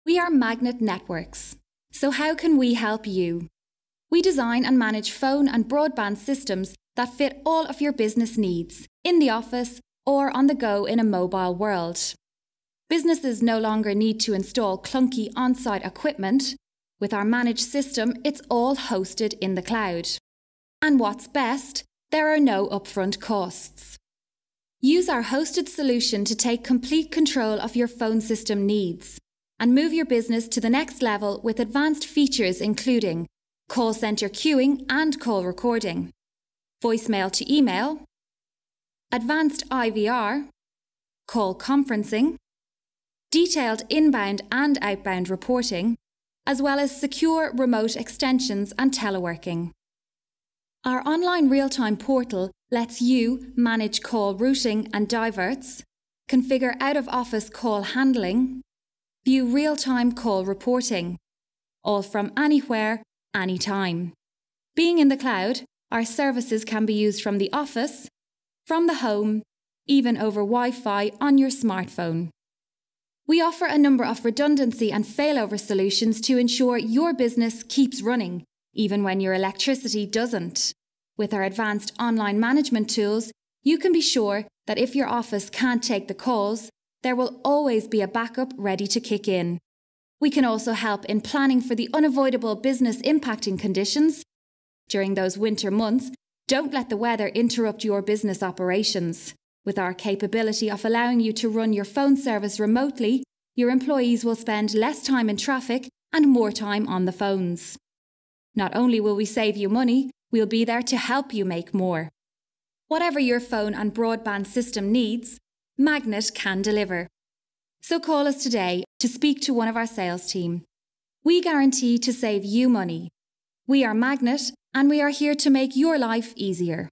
We are Magnet Networks. So how can we help you? We design and manage phone and broadband systems that fit all of your business needs, in the office or on the go in a mobile world. Businesses no longer need to install clunky on-site equipment. With our managed system, it's all hosted in the cloud. And what's best, there are no upfront costs. Use our hosted solution to take complete control of your phone system needs and move your business to the next level with advanced features including call center queuing and call recording, voicemail to email, advanced IVR, call conferencing, detailed inbound and outbound reporting, as well as secure remote extensions and teleworking. Our online real-time portal lets you manage call routing and diverts, configure out-of-office call handling, view real-time call reporting, all from anywhere, anytime. Being in the cloud, our services can be used from the office, from the home, even over Wi-Fi on your smartphone. We offer a number of redundancy and failover solutions to ensure your business keeps running, even when your electricity doesn't. With our advanced online management tools, you can be sure that if your office can't take the calls, there will always be a backup ready to kick in. We can also help in planning for the unavoidable business impacting conditions. During those winter months, don't let the weather interrupt your business operations. With our capability of allowing you to run your phone service remotely, your employees will spend less time in traffic and more time on the phones. Not only will we save you money, we'll be there to help you make more. Whatever your phone and broadband system needs, Magnet can deliver. So call us today to speak to one of our sales team. We guarantee to save you money. We are Magnet, and we are here to make your life easier.